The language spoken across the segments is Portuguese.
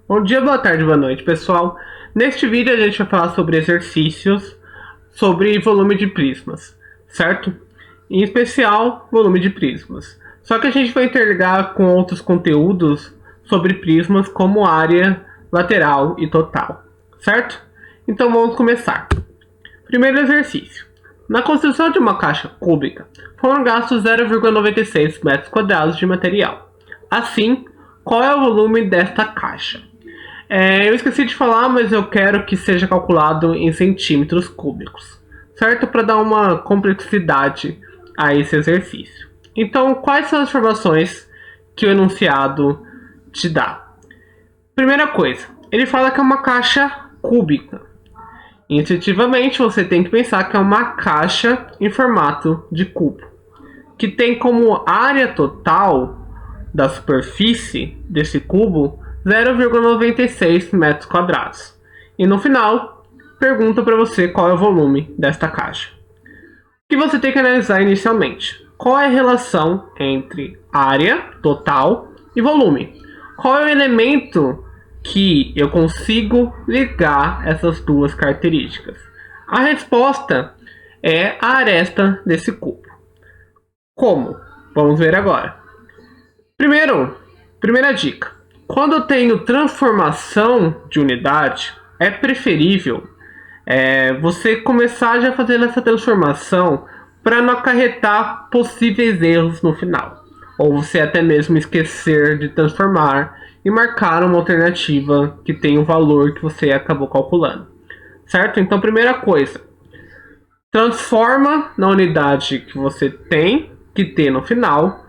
Bom dia, boa tarde, boa noite, pessoal. Neste vídeo a gente vai falar sobre exercícios sobre volume de prismas, certo? Em especial, volume de prismas. Só que a gente vai interligar com outros conteúdos sobre prismas como área, lateral e total, certo? Então vamos começar. Primeiro exercício. Na construção de uma caixa cúbica, foram gastos 0,96 metros quadrados de material. Assim, qual é o volume desta caixa? Eu esqueci de falar, mas eu quero que seja calculado em centímetros cúbicos, certo? Para dar uma complexidade a esse exercício. Então, quais são as informações que o enunciado te dá? Primeira coisa, ele fala que é uma caixa cúbica. Intuitivamente, você tem que pensar que é uma caixa em formato de cubo, que tem como área total da superfície desse cubo 0,96 metros quadrados. E no final, pergunta para você qual é o volume desta caixa. O que você tem que analisar inicialmente? Qual é a relação entre área total e volume? Qual é o elemento que eu consigo ligar essas duas características? A resposta é a aresta desse cubo. Como? Vamos ver agora. Primeira dica. Quando eu tenho transformação de unidade, é preferível você começar já fazendo essa transformação para não acarretar possíveis erros no final. Ou você até mesmo esquecer de transformar e marcar uma alternativa que tem o valor que você acabou calculando. Certo? Então, primeira coisa, transforma na unidade que você tem que ter no final,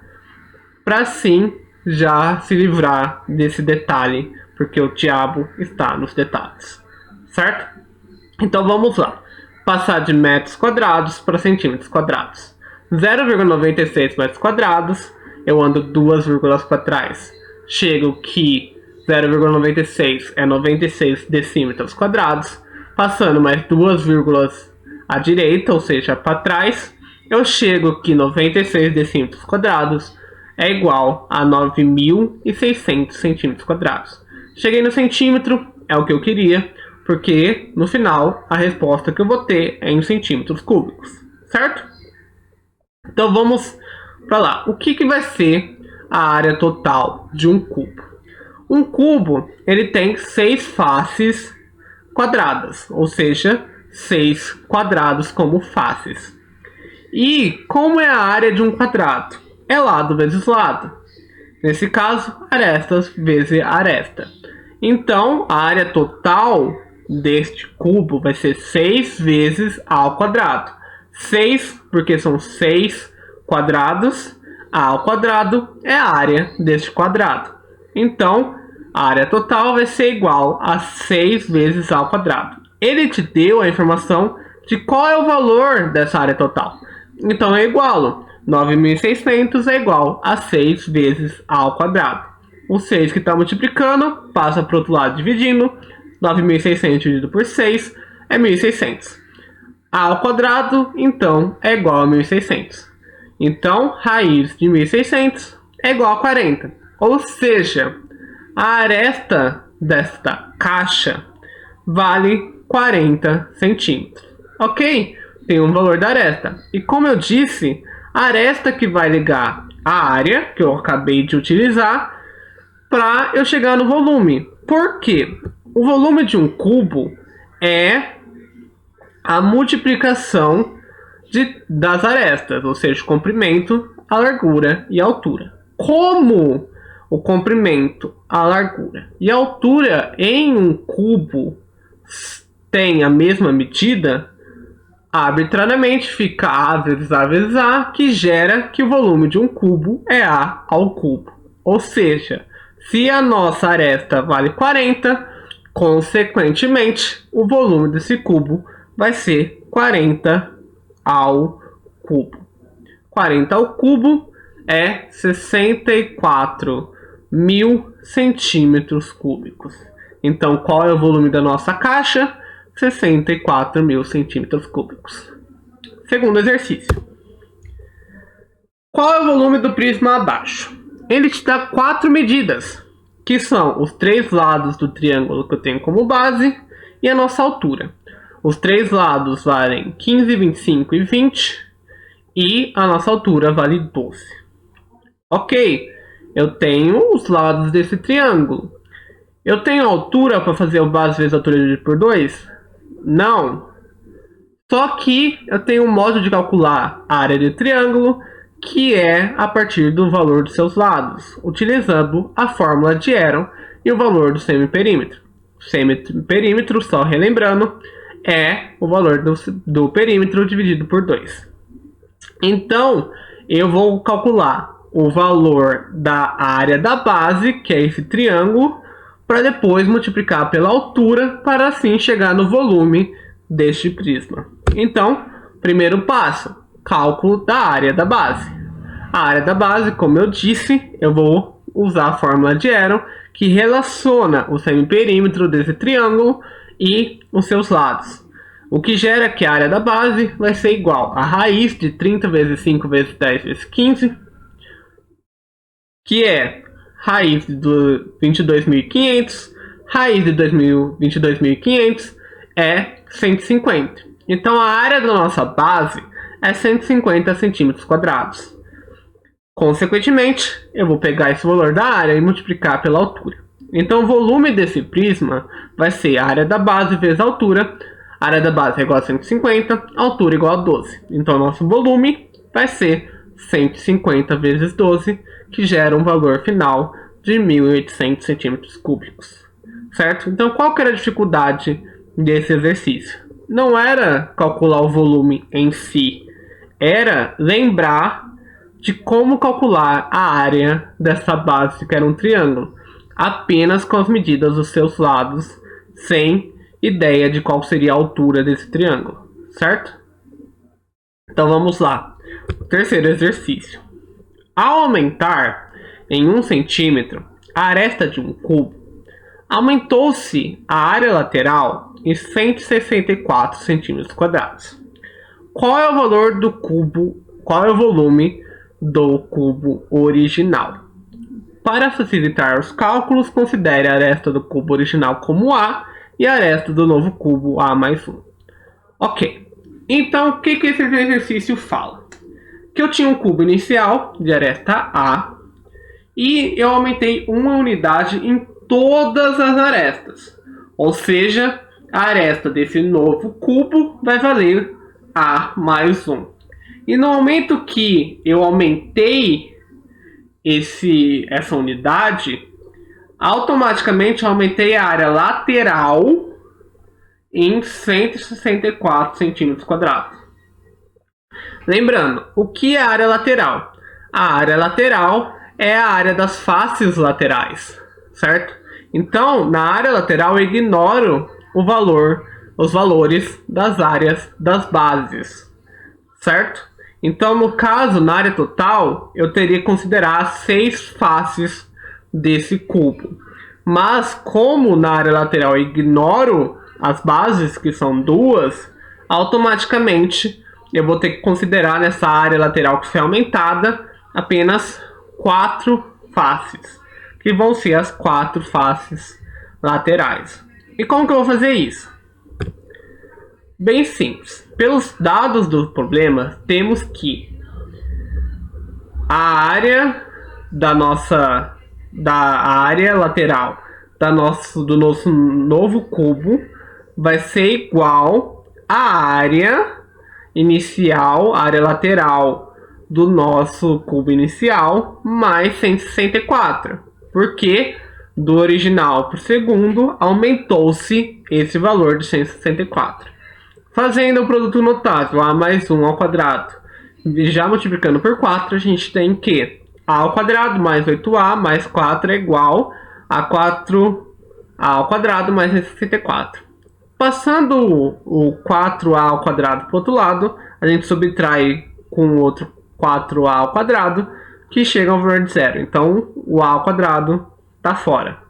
para assim já se livrar desse detalhe, porque o diabo está nos detalhes, certo? Então vamos lá, passar de metros quadrados para centímetros quadrados. 0,96 metros quadrados, eu ando 2 vírgulas para trás, chego que 0,96 é 96 decímetros quadrados, passando mais 2 vírgulas à direita, ou seja, para trás, eu chego que 96 decímetros quadrados é igual a 9.600 centímetros quadrados. Cheguei no centímetro, é o que eu queria, porque no final a resposta que eu vou ter é em centímetros cúbicos, certo? Então vamos para lá. O que vai ser a área total de um cubo? Um cubo ele tem 6 faces quadradas, ou seja, 6 quadrados como faces. E como é a área de um quadrado? É lado vezes lado. Nesse caso, arestas vezes aresta. Então, a área total deste cubo vai ser 6 vezes a ao quadrado. 6, porque são 6 quadrados. A ao quadrado é a área deste quadrado. Então, a área total vai ser igual a 6 vezes a ao quadrado. Ele te deu a informação de qual é o valor dessa área total. Então, eu igualo. 9.600 é igual a 6 vezes a ao quadrado. O 6 que está multiplicando passa para o outro lado dividindo. 9.600 dividido por 6 é 1.600. A ao quadrado, então, é igual a 1.600. Então, raiz de 1.600 é igual a 40. Ou seja, a aresta desta caixa vale 40 centímetros. Ok? Tem um valor da aresta. E como eu disse, a aresta que vai ligar a área, que eu acabei de utilizar, para eu chegar no volume. Por quê? O volume de um cubo é a multiplicação das arestas, ou seja, o comprimento, a largura e a altura. Como o comprimento, a largura e a altura em um cubo tem a mesma medida, arbitrariamente fica A vezes A vezes A, que gera que o volume de um cubo é A ao cubo. Ou seja, se a nossa aresta vale 40, consequentemente, o volume desse cubo vai ser 40 ao cubo. 40 ao cubo é 64.000 centímetros cúbicos. Então, qual é o volume da nossa caixa? 64.000 centímetros cúbicos. Segundo exercício. Qual é o volume do prisma abaixo? Ele te dá 4 medidas. que são os três lados do triângulo que eu tenho como base e a nossa altura. Os três lados valem 15, 25 e 20 e a nossa altura vale 12. Ok, eu tenho os lados desse triângulo. Eu tenho altura para fazer o base vezes altura dividido por 2? Não. Só que eu tenho um modo de calcular a área do triângulo que é a partir do valor dos seus lados, utilizando a fórmula de Heron e o valor do semiperímetro. O semiperímetro, só relembrando, é o valor do perímetro dividido por 2. Então, eu vou calcular o valor da área da base, que é esse triângulo, para depois multiplicar pela altura, para assim chegar no volume deste prisma. Então, primeiro passo, cálculo da área da base. A área da base, como eu disse, eu vou usar a fórmula de Heron, que relaciona o semiperímetro desse triângulo e os seus lados. O que gera que a área da base vai ser igual a raiz de 30 vezes 5 vezes 10 vezes 15, que é raiz de 22.500, raiz de 22.500 é 150. Então a área da nossa base é 150 centímetros quadrados. Consequentemente, eu vou pegar esse valor da área e multiplicar pela altura. Então o volume desse prisma vai ser a área da base vezes a altura. A área da base é igual a 150, a altura é igual a 12. Então nosso volume vai ser 150 vezes 12, que gera um valor final de 1.800 centímetros cúbicos. Certo? Então qual que era a dificuldade desse exercício? Não era calcular o volume em si, era lembrar de como calcular a área dessa base, que era um triângulo, apenas com as medidas dos seus lados, sem ideia de qual seria a altura desse triângulo, certo? Então vamos lá. O terceiro exercício. Ao aumentar em 1 centímetro a aresta de um cubo, aumentou-se a área lateral em 164 centímetros quadrados. Qual é o valor do cubo? Qual é o volume do cubo original? Para facilitar os cálculos, considere a aresta do cubo original como A e a aresta do novo cubo A mais 1. Ok, então o que esse exercício fala? Que eu tinha um cubo inicial de aresta A e eu aumentei uma unidade em todas as arestas. Ou seja, a aresta desse novo cubo vai valer A mais 1. E no momento que eu aumentei essa unidade, automaticamente eu aumentei a área lateral em 164 centímetros quadrados. Lembrando, o que é a área lateral? A área lateral é a área das faces laterais, certo? Então, na área lateral eu ignoro os valores das áreas das bases, certo? Então, no caso, na área total, eu teria que considerar as 6 faces desse cubo. Mas, como na área lateral eu ignoro as bases, que são 2, automaticamente eu vou ter que considerar nessa área lateral que foi aumentada apenas 4 faces, que vão ser as 4 faces laterais. E como que eu vou fazer isso? Bem simples. Pelos dados do problema, temos que a área área lateral do nosso novo cubo vai ser igual à área inicial, área lateral do nosso cubo inicial, mais 164. Porque do original para o segundo aumentou-se esse valor de 164. Fazendo o produto notável A mais 1 ao quadrado, já multiplicando por 4, a gente tem que A ao quadrado mais 8A mais 4 é igual a 4A ao quadrado mais 164. Passando o 4A ao quadrado para o outro lado, a gente subtrai com o outro 4A ao quadrado, que chega ao valor de 0. Então, o A ao quadrado está fora.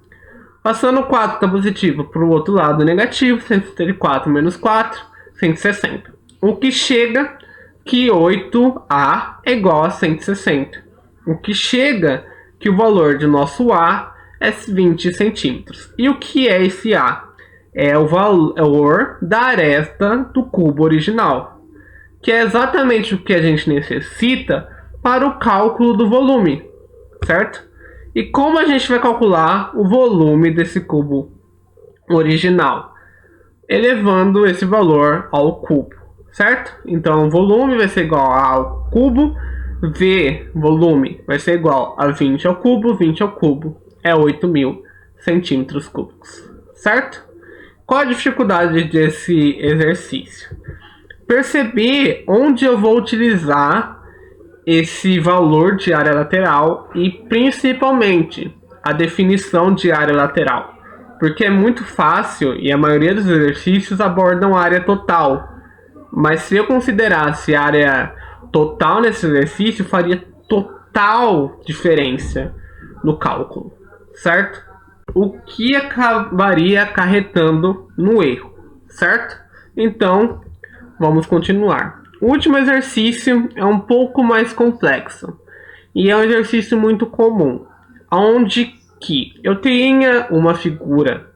Passando o 4 está positivo para o outro lado negativo, 174 menos 4, 160. O que chega que 8A é igual a 160. O que chega que o valor de nosso A é 20 centímetros. E o que é esse A? É o valor da aresta do cubo original, que é exatamente o que a gente necessita para o cálculo do volume, certo? E como a gente vai calcular o volume desse cubo original? Elevando esse valor ao cubo, certo? Então, o volume vai ser igual ao cubo, V, volume, vai ser igual a 20 ao cubo, 20 ao cubo é 8.000 centímetros cúbicos, certo? Qual a dificuldade desse exercício? Perceber onde eu vou utilizar esse valor de área lateral e principalmente a definição de área lateral. Porque é muito fácil e a maioria dos exercícios abordam a área total. Mas se eu considerasse a área total nesse exercício, faria total diferença no cálculo, certo? O que acabaria acarretando no erro, certo? Então, vamos continuar. O último exercício é um pouco mais complexo e é um exercício muito comum, onde que eu tenha uma figura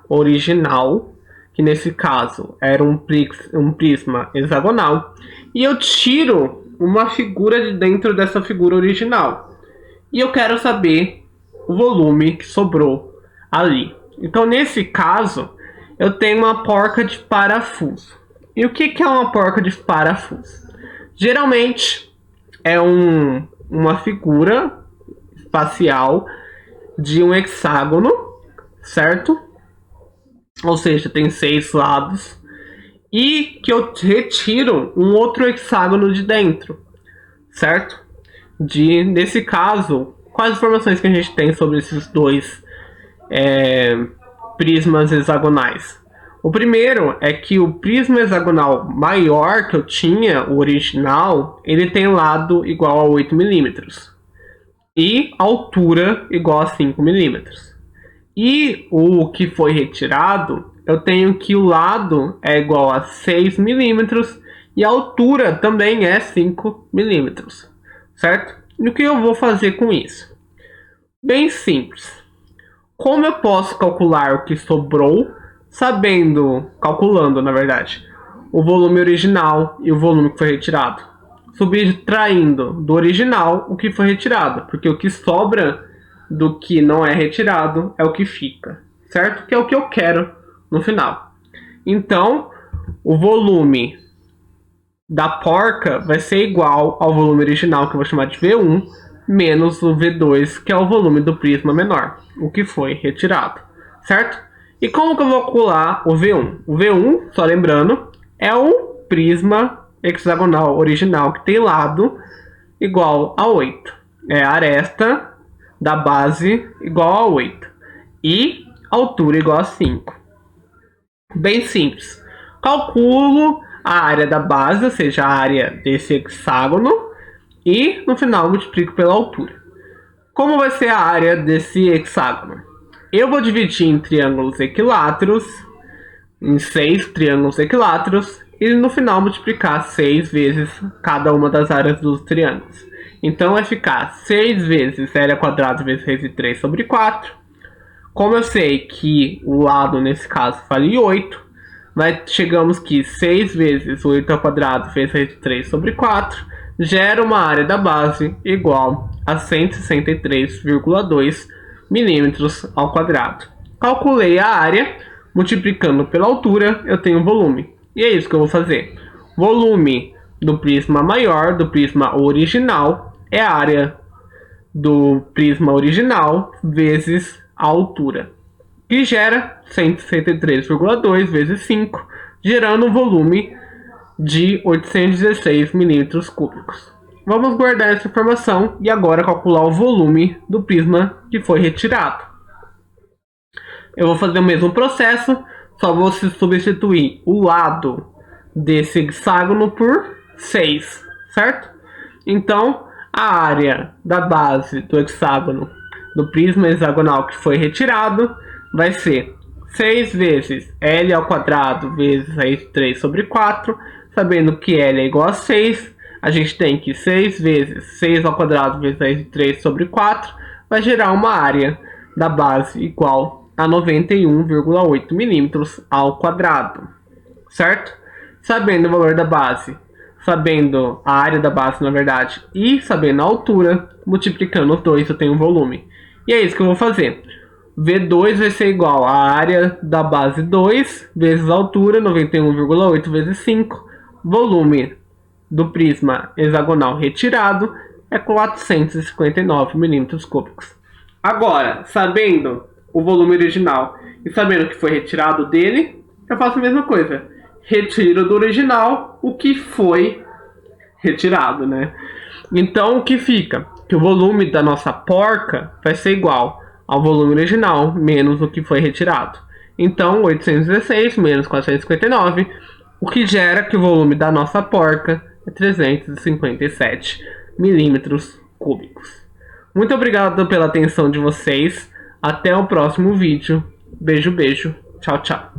original, que nesse caso era um prisma hexagonal, e eu tiro uma figura de dentro dessa figura original, e eu quero saber o volume que sobrou ali. Então, nesse caso, eu tenho uma porca de parafuso. E o que é uma porca de parafuso? Geralmente é uma figura espacial de um hexágono, certo? Ou seja, tem 6 lados. E que eu retiro um outro hexágono de dentro, certo? Nesse caso, quais informações que a gente tem sobre esses dois prismas hexagonais? O primeiro é que o prisma hexagonal maior que eu tinha, o original, ele tem lado igual a 8 milímetros e altura igual a 5 milímetros. E o que foi retirado, eu tenho que o lado é igual a 6 milímetros e a altura também é 5 milímetros, certo? E o que eu vou fazer com isso? Bem simples. Como eu posso calcular o que sobrou, calculando, na verdade, o volume original e o volume que foi retirado? Subtraindo do original o que foi retirado, porque o que sobra do que não é retirado é o que fica, certo? Que é o que eu quero no final. Então, o volume da porca vai ser igual ao volume original, que eu vou chamar de V1, menos o V2, que é o volume do prisma menor, o que foi retirado, certo? E como que eu vou calcular o V1? O V1, só lembrando, é um prisma hexagonal original que tem lado igual a 8. É a aresta da base igual a 8 e altura igual a 5. Bem simples. Calculo a área da base, ou seja, a área desse hexágono, e no final multiplico pela altura. Como vai ser a área desse hexágono? Eu vou dividir em triângulos equiláteros, em 6 triângulos equiláteros, e no final multiplicar 6 vezes cada uma das áreas dos triângulos. Então vai ficar 6 vezes L ao quadrado vezes raiz de 3 sobre 4. Como eu sei que o lado nesse caso vale 8, chegamos que 6 vezes 8 ao quadrado vezes raiz de 3 sobre 4 gera uma área da base igual a 163,2 milímetros ao quadrado. Calculei a área, multiplicando pela altura, eu tenho volume. E é isso que eu vou fazer. Volume do prisma maior, do prisma original, é a área do prisma original vezes a altura, que gera 163,2 vezes 5, gerando um volume de 816 milímetros cúbicos. Vamos guardar essa informação e agora calcular o volume do prisma que foi retirado. Eu vou fazer o mesmo processo, só vou substituir o lado desse hexágono por 6, certo? Então, a área da base do hexágono, do prisma hexagonal que foi retirado, vai ser 6 vezes L ao quadrado vezes raiz de 3 sobre 4, sabendo que L é igual a 6, a gente tem que 6 vezes 6 ao quadrado vezes raiz de 3 sobre 4 vai gerar uma área da base igual a 91,8 milímetros ao quadrado, certo? Sabendo o valor da base, sabendo a área da base, na verdade, e sabendo a altura, multiplicando os dois eu tenho um volume. E é isso que eu vou fazer. V2 vai ser igual a área da base 2 vezes a altura, 91,8 vezes 5. Volume do prisma hexagonal retirado é 459 milímetros cúbicos. Agora, sabendo o volume original e sabendo que foi retirado dele, eu faço a mesma coisa. Retiro do original o que foi retirado, né? Então, o que fica? Que o volume da nossa porca vai ser igual ao volume original menos o que foi retirado. Então, 816 menos 459, o que gera que o volume da nossa porca é 357 milímetros cúbicos. Muito obrigado pela atenção de vocês. Até o próximo vídeo. Beijo, beijo. Tchau, tchau.